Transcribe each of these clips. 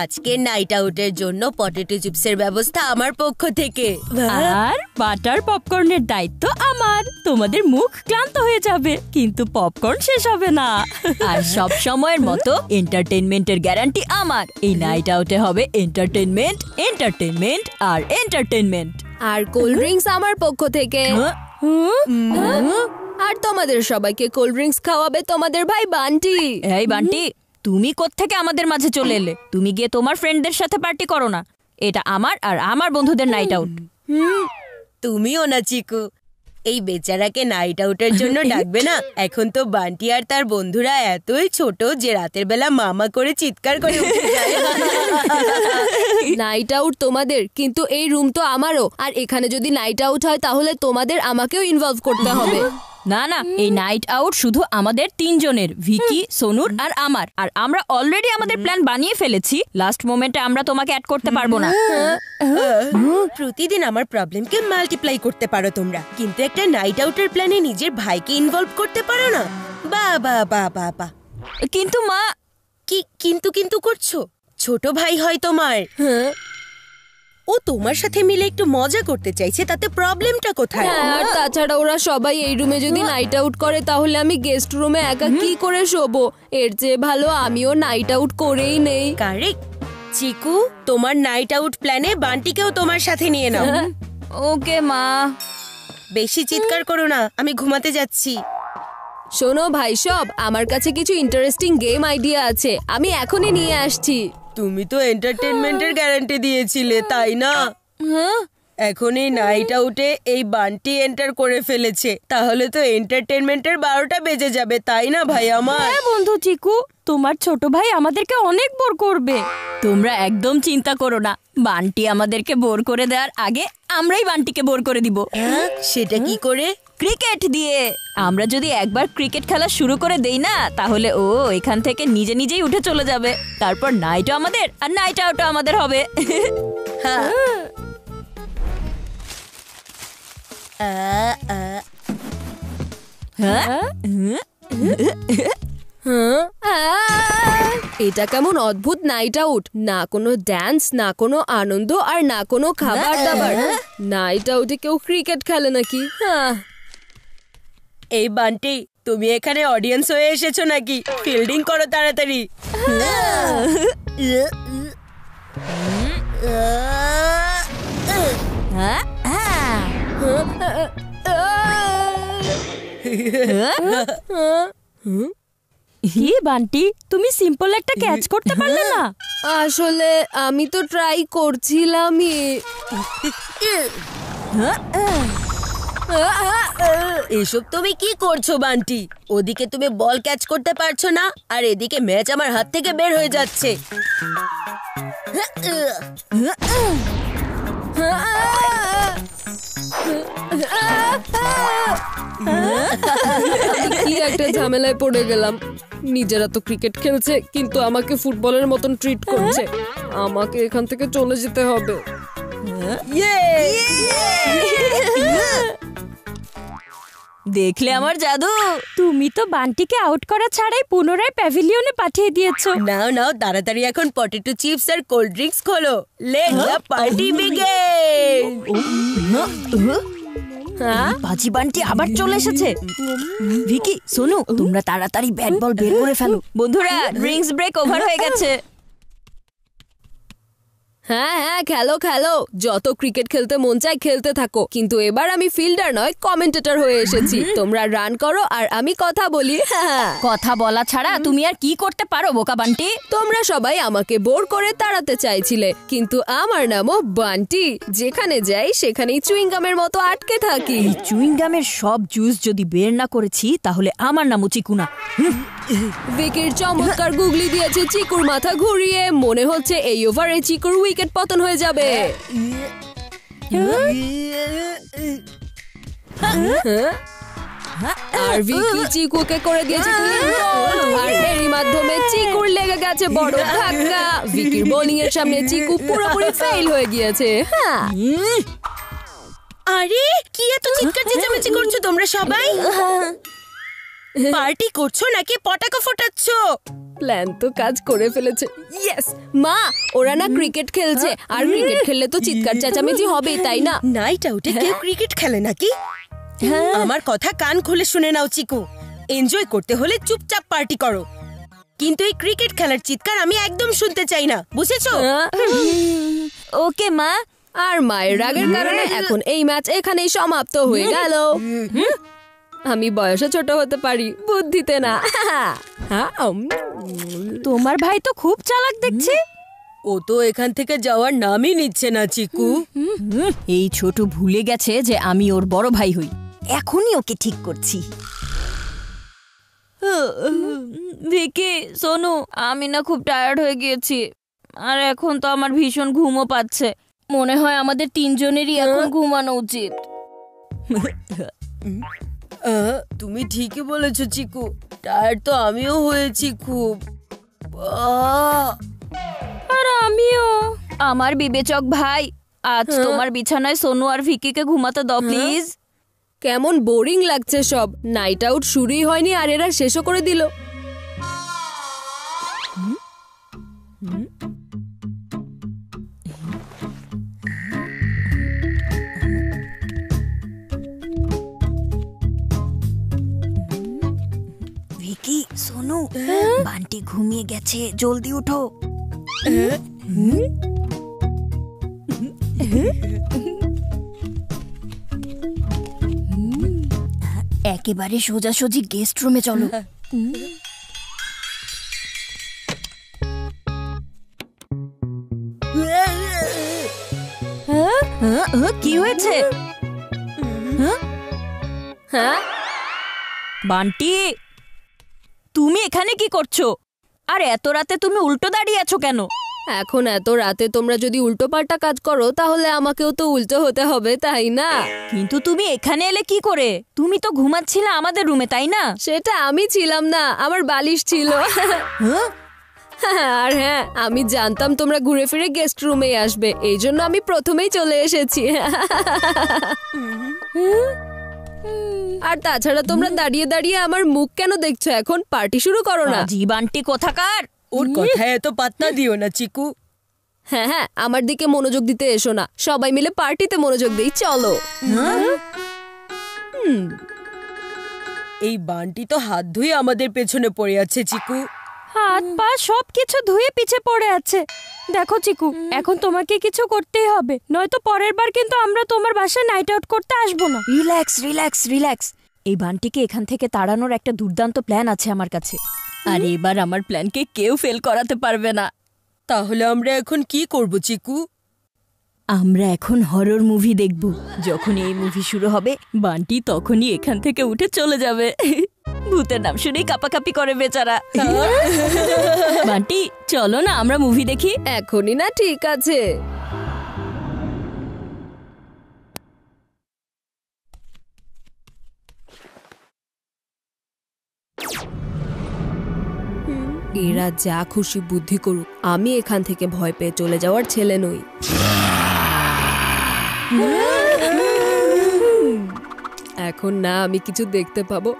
আজকে নাইট আউটের জন্য পটেটো চিপসের ব্যবস্থা আমার পক্ষ থেকে, আর বাটার পপকর্নের দায়িত্ব আমার। তোমাদের মুখ ক্লান্ত হয়ে যাবে, কিন্তু পপকর্ন শেষ হবে না। আর সব সময়ের মতো এন্টারটেইনমেন্টের গ্যারান্টি আমার। এই নাইট আউটে হবে এন্টারটেইনমেন্ট, এন্টারটেইনমেন্ট আর এন্টারটেইনমেন্ট। আর কোল্ড ড্রিঙ্কস আমার পক্ষ থেকে। আর তোমাদের সবাইকে কোল্ড ড্রিঙ্কস খাওয়াবে তোমাদের ভাই বান্টি। এই বান্টি, তুমি কোত্থেকে আমাদের মাঝে চলে এলে? তুমি গিয়ে তোমার ফ্রেন্ডদের সাথে পার্টি করো না। এটা আমার আর আমার বন্ধুদের নাইট আউট। তুমিও না চিকু, এই বেচারাকে নাইট আউটের জন্য ডাকবে না? এখন তো বান্টি আর তার বন্ধুরা এতই ছোট যে রাতের বেলা মামা করে চিৎকার করে উঠে যায়। নাইট আউট তোমাদের, কিন্তু এই রুম তো আমারও। আর এখানে যদি নাইট আউট হয় তাহলে তোমাদের আমাকেও ইনভলভ করতে হবে। না না, এই নাইট আউট শুধু আমাদের তিনজনের, ভিকি, সোনুর আর আমার। আর আমরা অলরেডি আমাদের প্ল্যান বানিয়ে ফেলেছি। লাস্ট মোমেন্টে আমরা তোমাকে অ্যাড করতে পারবো না। প্রতিদিন আমার প্রবলেমকে মাল্টিপ্লাই করতে পারো তোমরা, কিন্তু একটা নাইট আউটের প্ল্যানে নিজের ভাইকে ইনভলভ করতে পারো না। বা বা বা বা বা। কিন্তু মা। কি কিন্তু কিন্তু করছো? ছোট ভাই হয় তোমার, ও তোমার সাথে মিলে একটু মজা করতে চাইছে, তাতে প্রবলেমটা কোথায়? আর তাছাড়া ওরা সবাই এই রুমে যদি নাইট আউট করে তাহলে আমি গেস্ট রুমে একা কি করে শোবো? এর চেয়ে ভালো আমিও নাইট আউট করেই নেই। কারেক্ট চিকু, তোমার নাইট আউট প্ল্যানে বান্টিকেও তোমার সাথে নিয়ে নাও। ওকে মা। বেশি চিৎকার করো না, আমি ঘুমাতে যাচ্ছি। শোনো ভাই সব, আমার কাছে কিছু ইন্টারেস্টিং গেম আইডিয়া আছে, আমি এখনই নিয়ে আসছি। তুমি তো এন্টারটেইনমেন্টের গ্যারান্টি দিয়েছিলে, তাই না? এখন এই নাইট আউটে এই বান্টি এন্টার করে ফেলেছে, তাহলে তো এন্টারটেইনমেন্টের 12টা বেজে যাবে, তাই না ভাই আমার? হ্যাঁ বন্ধু চিকু, তোমার ছোট ভাই আমাদেরকে অনেক বোর করবে। তোমরা একদম চিন্তা করো না, বান্টি আমাদেরকে বোর করে দেওয়ার আগে আমরাই বান্টিকে বোর করে দিব। সেটা কি করে? ক্রিকেট দিয়ে। আমরা যদি একবার ক্রিকেট খেলা শুরু করে দেই না, তাহলে ও এখান থেকে নিজে নিজেই উঠে চলে যাবে। তারপর নাইটও আমাদের আর নাইট আউটও আমাদের হবে। এটা কেমন অদ্ভুত নাইট আউট! না কোনো ড্যান্স, না কোনো আনন্দ, আর না কোনো খাবার দাবার। নাইট আউটে কেউ ক্রিকেট খেলে নাকি? এই বান্টি, তুমি এখানে অডিয়েন্স হয়ে এসেছো নাকি? ফিল্ডিং করো তাড়াতাড়ি। হি বান্টি, তুমি সিম্পল একটা ক্যাচ করতে পারলে না? আসলে আমি তো ট্রাই করছিলামই। এসব তুমি কি করছো বান্টি? ওদিকে তুমি বল ক্যাচ করতে পারছো না, আর এদিকে ম্যাচ আমার হাত থেকে বের হয়ে যাচ্ছে। কি একটা ঝামেলায় পড়ে গেলাম। নিজেরা তো ক্রিকেট খেলছে, কিন্তু আমাকে ফুটবলের মতন ট্রিট করছে। আমাকে এখান থেকে চলে যেতে হবে। দেখলে আমার জাদু? তুমি তো বান্টিকে আউট করা ছাড়াই পুনরায় প্যাভিলিয়নে পাঠিয়ে দিয়েছো। নাও নাও, তাড়াতাড়ি এখন পটেটো চিপস আর কোল্ড ড্রিঙ্কস খোলো। Let the party begin. বাজি বান্টি আবার চলে এসেছে। ভিকি, সোনু, তোমরা তাড়াতাড়ি ব্যাট বল বের করে ফেলো। বন্ধুরা, ড্রিঙ্কস ব্রেক ওভার হয়ে গেছে। হ্যাঁ হ্যাঁ, খেলো খেলো, যত ক্রিকেট খেলতে মন চায় খেলতে থাকো, কিন্তু এবার আমি ফিল্ডার নয়, কমেন্টেটর হয়ে এসেছি। তোমরা রান করো আর আমি কথা বলি। কথা বলা ছাড়া তুমি আর কি করতে পারো বোকা বান্টি? তোমরা সবাই আমাকে বোর করে তাড়াতে চাইছিলে, কিন্তু আমার নামও বান্টি। যেখানে যাই সেখানেই চুইংগামের মতো আটকে থাকি। চুইংগামের সব জুস যদি বের না করেছি, তাহলে আমার নামও চিকু না। ভিকির চমৎকার গুগলি দিয়েছে চিকুর মাথা ঘুরিয়ে। মনে হচ্ছে এই ওভারে চিকুর উইকেট পতন হয়ে যাবে। আর ভিকি চিকুকে করে দিয়েছে আর এরই মাধ্যমে চিকুর লেগে গেছে বড় ধাক্কা। ভিকির বোলিং এর সামনে চিকু পুরোপুরি ফেল হয়ে গিয়েছে। আরে কি এত চিৎকার চেঁচামেচি করছো তোমরা সবাই? পার্টি করছো নাকি পটাকা ফোটাচ্ছো? প্ল্যান তো কাজ করে ফেলেছে। ইয়েস মা, ওরা না ক্রিকেট খেলছে, আর ক্রিকেট খেললে তো চিৎকার চেঁচামেচি হবেই, তাই না? নাইট আউটে কেউ ক্রিকেট খেলে নাকি? আমার কথা কান খুলে শুনে নাও চিকু, এনজয় করতে হলে চুপচাপ পার্টি করো, কিন্তু এই ক্রিকেট খেলার চিৎকার আমি একদম শুনতে চাই না, বুঝেছো? ওকে মা। আর মায়ের রাগের কারণে এখন এই ম্যাচ এখানেই সমাপ্ত হয়ে গেল। আমি বয়সে ছোট হতে পারি, বুদ্ধিতে না। তোমার ভাই তো খুব চালাক দেখছি। ও তো এখান থেকে যাওয়ার নামই নিচ্ছে না চিকু। এই ছোট ভুলে গেছে যে আমি ওর বড় ভাই হই। এখনই ওকে ঠিক করছি। ভিকি, সোনু, আমি না খুব টায়ার্ড হয়ে গিয়েছি, আর এখন তো আমার ভীষণ ঘুমও পাচ্ছে। মনে হয় আমাদের তিনজনেরই এখন ঘুমানো উচিত। তুমি ঠিকই বলেছো চিকু, টায়ার্ড তো আমিও হয়েছি খুব। আর আমিও। আমার বিবেচক ভাই, আজ তোমার বিছানায় সোনু আর ভিকিকে ঘুমাতে দাও প্লিজ। কেমন বোরিং লাগছে সব। নাইট আউট শুরুই হয়নি আর এরা শেষও করে দিল। ভিকি, সোনু, বান্টি ঘুমিয়ে গেছে, জলদি উঠো। একেবারে সোজাসুজি গেস্ট রুমে চলো। কি হয়েছে? হ্যাঁ বান্টি, তুমি এখানে কি করছো? আর এত রাতে তুমি উল্টো দাঁড়িয়ে আছো কেন? এখন এত রাতে তোমরা যদি উল্টো পাল্টা কাজ করো তাহলে আমাকেও তো উল্টো হতে হবে, তাই না? কিন্তু তুমি এখানে এলে কি করে? তুমি তো ঘুমাচ্ছিলে আমাদের রুমে, তাই না? সেটা আমি ছিলাম না, আমার বালিশ ছিল। আর হ্যাঁ, আমি জানতাম তোমরা ঘুরে ফিরে গেস্ট রুমে আসবে, এই জন্য আমি প্রথমেই চলে এসেছি। আর তাছাড়া তোমরা দাঁড়িয়ে দাঁড়িয়ে আমার মুখ কেন দেখছো? এখন পার্টি শুরু করো না। জি বান্টি কোথাকার, ওর কথায় এত পাত্তা দিও না চিকু। হ্যাঁ হ্যাঁ, আমার দিকে মনোযোগ দিতে এসো না, সবাই মিলে পার্টিতে মনোযোগ দেই, চলো। এই বান্টি তো হাত ধুয়ে আমাদের পেছনে পড়ে আছে চিকু। হাত পা সবকিছু ধুয়ে পিছে পড়ে আছে। দেখো চিকু, এখন তোমাকে কিছু করতেই হবে, নয়তো পরের বার কিন্তু আমরা তোমার বাসায় নাইট আউট করতে আসবো না। Relax relax relax. এই বান্টিকে এখান থেকে তাড়ানোর একটা দুর্দান্ত প্ল্যান আছে আমার কাছে, আর এবার আমার প্ল্যানকে কেউ ফেল করাতে পারবে না। তাহলে আমরা এখন কি করব চিকু? আমরা এখন হরর মুভি দেখব। যখন এই মুভি শুরু হবে, বান্টি তখনই এখান থেকে উঠে চলে যাবে। ভূতের নাম শুনেই কাপাকাপি করে বেচারা। বান্টি, চলো না আমরা মুভি দেখি। এখনই না, ঠিক আছে। এরা যা খুশি বুদ্ধি করুক, আমি এখান থেকে ভয় পেয়ে চলে যাওয়ার ছেলে নই। এখন না আমি কিছু দেখতে পাবো,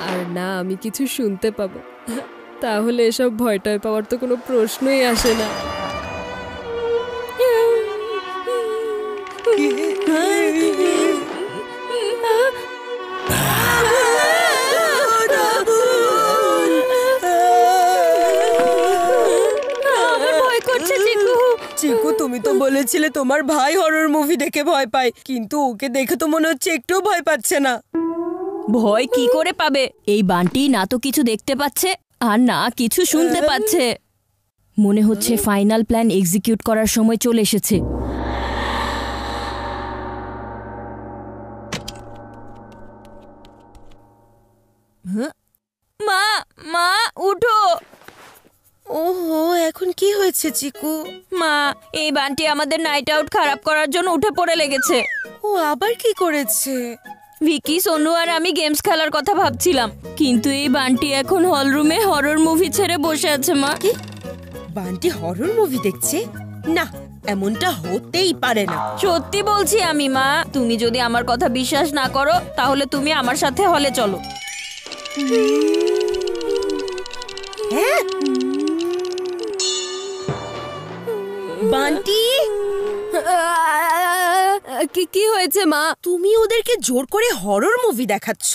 আর না আমি কিছু শুনতে পাবো, তাহলে এসব ভয় টয় পাওয়ার তো কোনো প্রশ্নই আসে না। চিকু, তুমি তো বলেছিলে তোমার ভাই হরর মুভি দেখে ভয় পায়, কিন্তু ওকে দেখে তো মনে হচ্ছে একটুও ভয় পাচ্ছে না। ভয় কি করে পাবে? এই বান্টি না তো কিছু দেখতে পাচ্ছে আর না কিছু শুনতে পাচ্ছে। মনে হচ্ছে ফাইনাল প্ল্যান এক্সিকিউট করার সময় চলে এসেছে। মা, মা উঠো। ওহো, এখন কি হয়েছে চিকু? মা, এই বান্টি আমাদের নাইট আউট খারাপ করার জন্য উঠে পড়ে লেগেছে। ও আবার কি করেছে? ভিকি, সোনু আর আমি গেমস খেলার কথা ভাবছিলাম, কিন্তু এই বান্টি এখন হল রুমে হরর মুভি ছেড়ে বসে আছে। মা, কি? বান্টি হরর মুভি দেখছে? না, এমনটা হতেই পারে না। সত্যি বলছি আমি মা, তুমি যদি আমার কথা বিশ্বাস না করো তাহলে তুমি আমার সাথে হলে চলো। বান্টি, কি হয়েছে মা? তুমি ওদেরকে জোর করে হরর মুভি দেখাচ্ছ?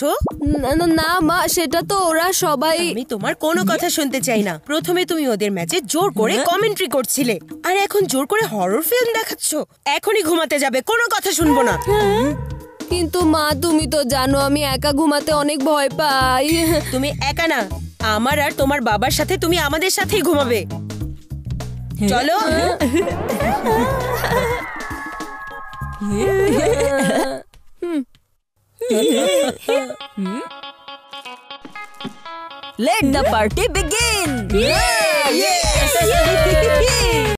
না মা, সেটা তো ওরা সবাই। আমি তোমার কোনো কথা শুনতে চাই না। প্রথমে তুমি ওদের ম্যাচে জোর করে কমেন্ট্রি করছিলে, আর এখন জোর করে হরর ফিল্ম দেখাচ্ছ। এখনই ঘুমাতে যাবে, কোনো কথা শুনবো না। কিন্তু মা, তুমি তো জানো আমি একা ঘুমাতে অনেক ভয় পাই। তুমি একা না, আমার আর তোমার বাবার সাথে তুমি আমাদের সাথেই ঘুমাবে। চলো। Let the party begin! Yes!